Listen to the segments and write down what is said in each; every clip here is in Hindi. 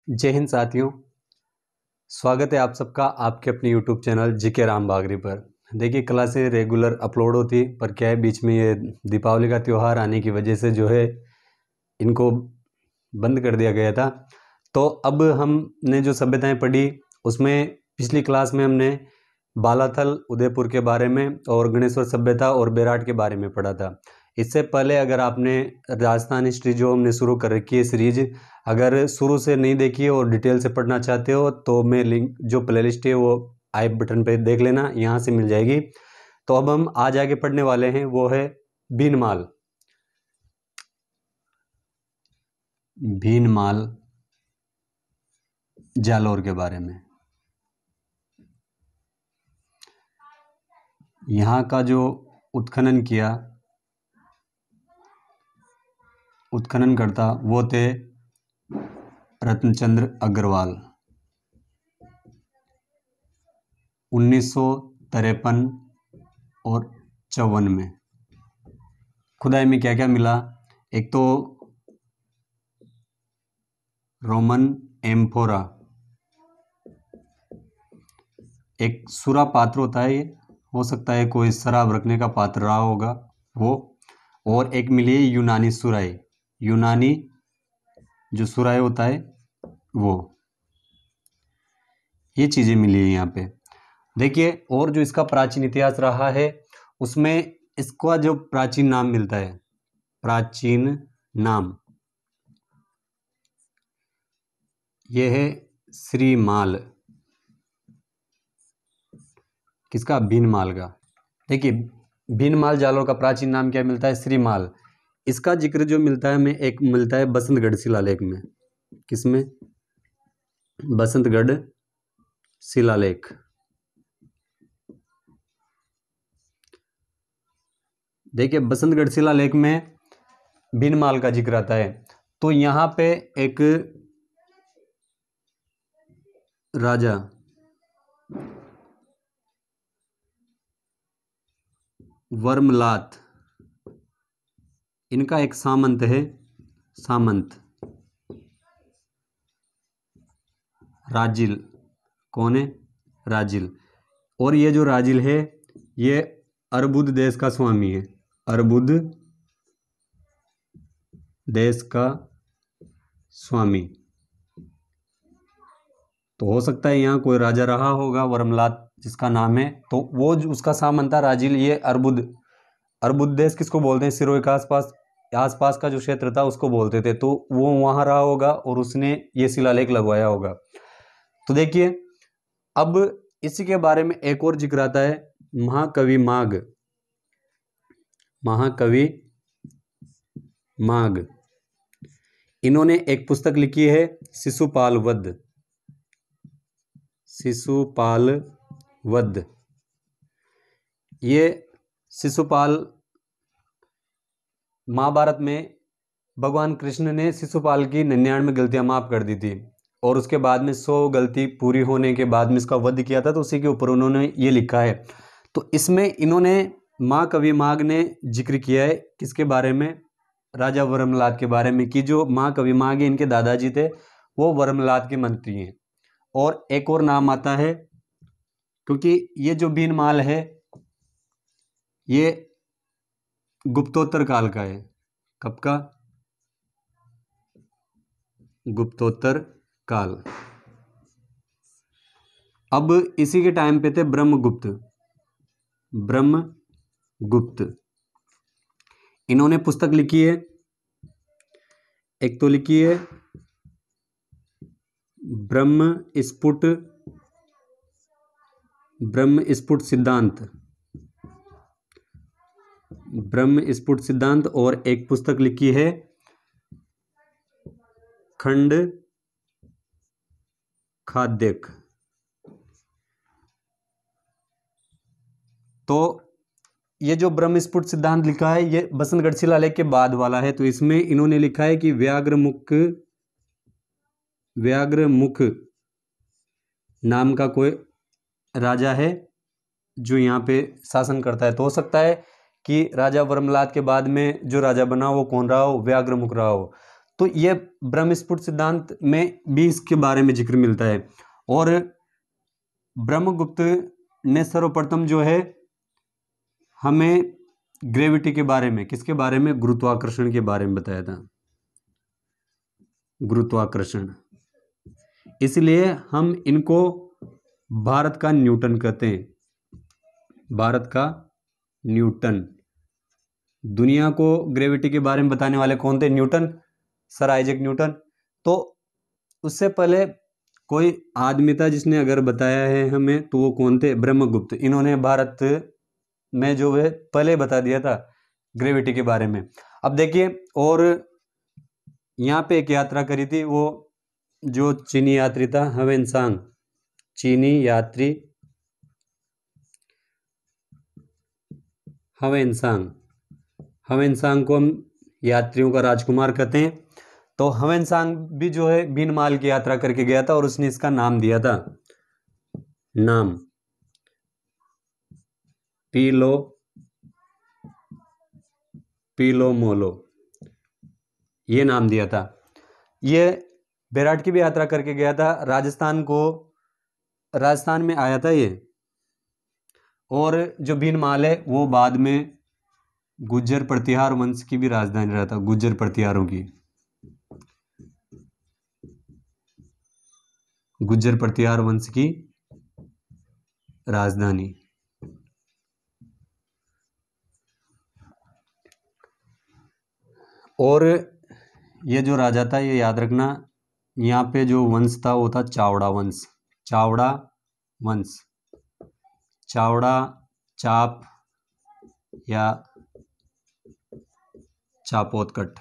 जय हिंद साथियों। स्वागत है आप सबका आपके अपने YouTube चैनल जीके राम बागरी पर। देखिए, क्लासें रेगुलर अपलोड होती, पर क्या है बीच में ये दीपावली का त्यौहार आने की वजह से जो है इनको बंद कर दिया गया था। तो अब हमने जो सभ्यताएं पढ़ी उसमें पिछली क्लास में हमने बालाथल उदयपुर के बारे में और गणेश्वर सभ्यता और बेराट के बारे में पढ़ा था। इससे पहले अगर आपने राजस्थान हिस्ट्री जो हमने शुरू कर रखी है सीरीज, अगर शुरू से नहीं देखी और डिटेल से पढ़ना चाहते हो तो मैं लिंक जो प्लेलिस्ट है वो आई बटन पे देख लेना, यहाँ से मिल जाएगी। तो अब हम आज आगे पढ़ने वाले हैं, वो है भीनमाल। भीनमाल जालौर के बारे में। यहाँ का जो उत्खनन करता वो थे रत्नचंद्र अग्रवाल। 1953 और 54 में खुदाई में क्या क्या मिला? एक तो रोमन एम्फोरा, एक सुरा पात्र होता है, ये हो सकता है कोई शराब रखने का पात्र रहा होगा वो, और एक मिली है यूनानी सुराई, यूनानी जो सुराई होता है वो, ये चीज़ें मिली है यहाँ पे। देखिए, और जो इसका प्राचीन इतिहास रहा है उसमें इसका जो प्राचीन नाम मिलता है, प्राचीन नाम ये है श्रीमाल। किसका? भीनमाल का। देखिए, भीनमाल जालौर का प्राचीन नाम क्या मिलता है? श्रीमाल। इसका जिक्र जो मिलता है हमें, एक मिलता है बसंतगढ़ शिलालेख में। किसमें? बसंतगढ़ शिलालेख। देखिए, बसंतगढ़ शिलालेख में भीनमाल का जिक्र आता है। तो यहाँ पे एक राजा वर्मलात, इनका एक सामंत है, सामंत राजिल। कौन है? राजिल। और ये जो राजिल है ये अर्बुद देश का स्वामी है, अर्बुद देश का स्वामी। तो हो सकता है यहाँ कोई राजा रहा होगा वर्मलात जिसका नाम है, तो वो उसका सामंत था राजिल। ये अर्बुद देश किसको बोलते हैं? सिरोही के आसपास का जो क्षेत्र था उसको बोलते थे। तो वो वहां रहा होगा और उसने ये शिलालेख लगवाया होगा। तो देखिए, अब इसी के बारे में एक और जिक्र आता है, महाकवि माघ। महाकवि माघ, इन्होंने एक पुस्तक लिखी है शिशुपाल वध। शिशुपाल वध। ये शिशुपाल, महाभारत में भगवान कृष्ण ने शिशुपाल की 99 गलतियां माफ कर दी थी और उसके बाद में 100 गलती पूरी होने के बाद में इसका वध किया था। तो उसी के ऊपर उन्होंने ये लिखा है। तो इसमें इन्होंने महाकवि माघ ने जिक्र किया है किसके बारे में? राजा वर्मलात के बारे में, कि जो महाकवि माघ है इनके दादाजी थे वो वर्मलात के मंत्री हैं। और एक और नाम आता है, क्योंकि ये जो भीनमाल है ये गुप्तोत्तर काल का है। कब का? गुप्तोत्तर काल। अब इसी के टाइम पे थे ब्रह्मगुप्त। ब्रह्मगुप्त, इन्होंने पुस्तक लिखी है, एक तो लिखी है ब्रह्मस्फुट सिद्धांत, ब्रह्मस्फुट सिद्धांत, और एक पुस्तक लिखी है खंड खाद्यक। तो ये जो ब्रह्मस्फुट सिद्धांत लिखा है ये बसंतगढ़ शिलालेख के बाद वाला है। तो इसमें इन्होंने लिखा है कि व्याघ्रमुख नाम का कोई राजा है जो यहाँ पे शासन करता है। तो हो सकता है कि राजा वर्मलात के बाद में जो राजा बना वो कौन रहा हो? व्याघ्रमुख रहा हो। तो ये ब्रह्मस्फुट सिद्धांत में भी इसके बारे में जिक्र मिलता है। और ब्रह्मगुप्त ने सर्वप्रथम जो है हमें ग्रेविटी के बारे में, किसके बारे में, गुरुत्वाकर्षण के बारे में बताया था, गुरुत्वाकर्षण। इसलिए हम इनको भारत का न्यूटन कहते हैं, भारत का न्यूटन। दुनिया को ग्रेविटी के बारे में बताने वाले कौन थे? Newton, sir Isaac Newton. तो उससे पहले कोई आदमी था जिसने अगर बताया है हमें, तो वो कौन थे? ब्रह्मगुप्त। इन्होंने भारत में जो है पहले बता दिया था ग्रेविटी के बारे में। अब देखिए, और यहाँ पे एक यात्रा करी थी, वो जो चीनी यात्री था ह्वेनसांग, चीनी यात्री ह्वेनसांग। ह्वेनसांग को हम यात्रियों का राजकुमार कहते हैं। तो ह्वेनसांग भी जो है बीनमाल की यात्रा करके गया था और उसने इसका नाम दिया था, नाम पीलो मोलो, ये नाम दिया था। ये बेराट की भी यात्रा करके गया था, राजस्थान में आया था ये। और जो बीनमाल है वो बाद में गुज्जर प्रतिहार वंश की भी राजधानी रहा था, गुज्जर प्रतिहारों की, गुज्जर प्रतिहार वंश की राजधानी। और ये जो राजा था, ये याद रखना, यहाँ पे जो वंश था वो था चावड़ा वंश, चावड़ा वंश, चावड़ा, चाप या चापोतकट,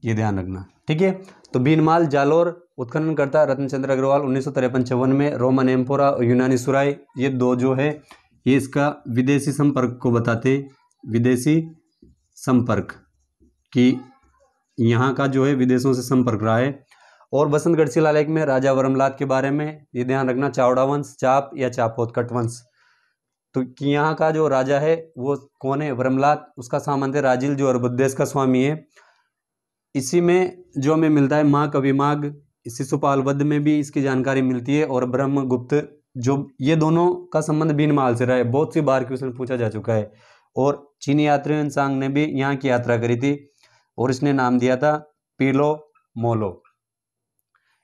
ये ध्यान रखना, ठीक है। तो बीनमाल जालोर उत्खनन करता रत्नचंद्र अग्रवाल 1953-54 में, रोमन एम्फोरा और यूनानी सुराई, ये दो जो है ये इसका विदेशी संपर्क को बताते, विदेशी संपर्क कि यहाँ का जो है विदेशों से संपर्क रहा है। और बसंतगढ़ शिलालेख में राजा वर्मलात के बारे में ये ध्यान रखना, चावड़ा वंश, चाप या चापोतकट वंश। तो कि यहाँ का जो राजा है वो कौन है? वर्मलात। उसका सामंत है राजिल जो अरबुद्ध देश का स्वामी है। इसी में जो हमें मिलता है महाकवि माग, शिशुपाल वध में भी इसकी जानकारी मिलती है। और ब्रह्मगुप्त, जो ये दोनों का संबंध बीनमाल से रहा है, बहुत सी बार क्वेश्चन पूछा जा चुका है। और चीनी यात्री ह्वेनसांग ने भी यहाँ की यात्रा करी थी और इसने नाम दिया था पीलो मोलो।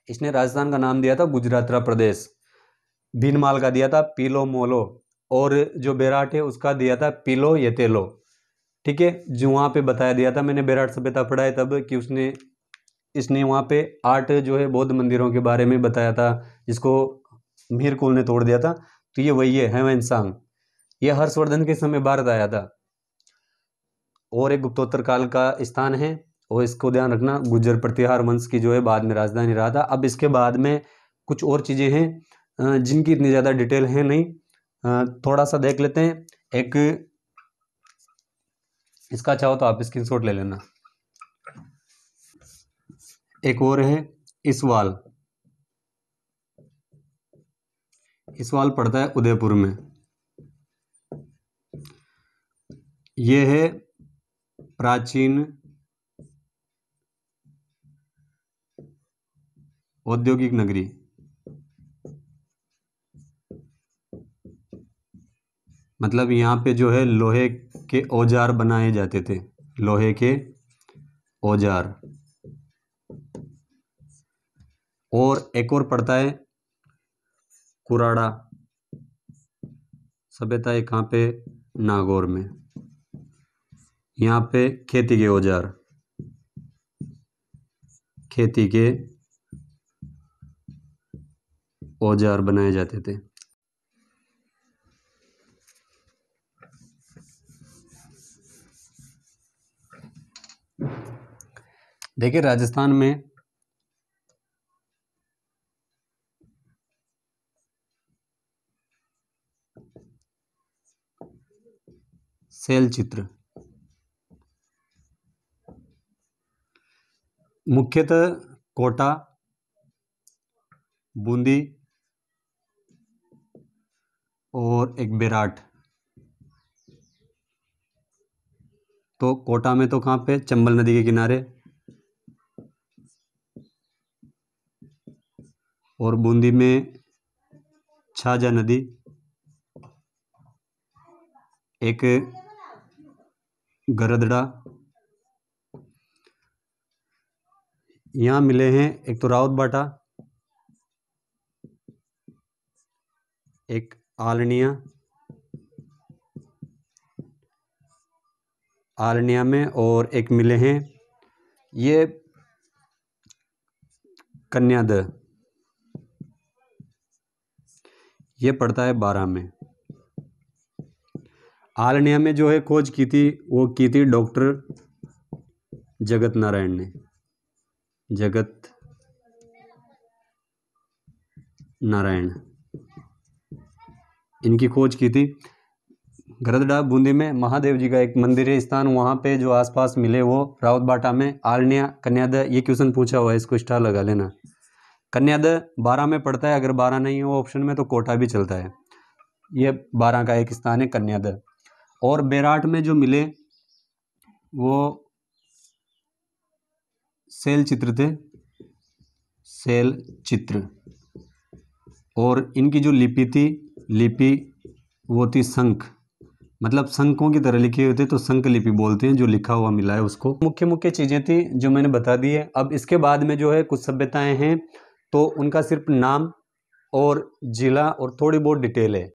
इसने राजस्थान का नाम दिया था गुजरातरा प्रदेश, भीनमाल का दिया था पीलो मोलो, और जो बेराट है उसका दिया था पीलो येतेलो, ठीक है। जो वहाँ पे बताया दिया था, मैंने बेराट सभ्यता पढ़ा है तब, कि इसने वहाँ पे 8 जो है बौद्ध मंदिरों के बारे में बताया था, जिसको मीरकुल ने तोड़ दिया था। तो ये वही है ह्वेनसांग, ये हर्षवर्धन के समय भारत आया था और एक गुप्तोत्तर काल का स्थान है। और इसको ध्यान रखना, गुज्जर प्रतिहार वंश की जो है बाद में राजधानी रहा था। अब इसके बाद में कुछ और चीज़ें हैं जिनकी इतनी ज़्यादा डिटेल है नहीं, थोड़ा सा देख लेते हैं। एक इसका चाहो तो आप स्क्रीनशॉट ले लेना। एक और है इसवाल, इसवाल पड़ता है उदयपुर में। ये है प्राचीन औद्योगिक नगरी, मतलब यहाँ पे जो है लोहे के औजार बनाए जाते थे, लोहे के औजार। और एक और पड़ता है कुराड़ा सभ्यता है, कहाँ पे? नागौर में। यहाँ पे खेती के औजार, खेती के औजार बनाए जाते थे। देखिए राजस्थान में शैल चित्र मुख्यतः कोटा, बूंदी और एक बेराट, तो कोटा में तो कहाँ पे, चंबल नदी के किनारे, और बूंदी में छाजा नदी, एक गरदड़ा। यहाँ मिले हैं एक तो राउत बाटा, एक आलनिया में, और एक मिले हैं ये कन्याद, ये पड़ता है 12 में। आलनिया में जो है खोज की थी वो की थी डॉक्टर जगत नारायण ने, जगत नारायण, इनकी खोज की थी। गरदड़ा बूंदी में महादेव जी का एक मंदिर स्थान, वहाँ पे जो आसपास मिले वो राउत बाटा में। आलनिया कन्याद, ये क्वेश्चन पूछा हुआ है, इसको स्टार लगा लेना। कन्याद 12 में पड़ता है, अगर 12 नहीं हो ऑप्शन में तो कोटा भी चलता है। ये 12 का एक स्थान है कन्याद। और बेराट में जो मिले वो शैल चित्र थे, शैल चित्र। और इनकी जो लिपि थी, लिपि वो थी शंख, मतलब शंखों की तरह लिखे हुए थे, तो शंख लिपि बोलते हैं जो लिखा हुआ मिला है उसको। मुख्य मुख्य चीज़ें थी जो मैंने बता दी है। अब इसके बाद में जो है कुछ सभ्यताएं हैं, तो उनका सिर्फ नाम और जिला और थोड़ी बहुत डिटेल है।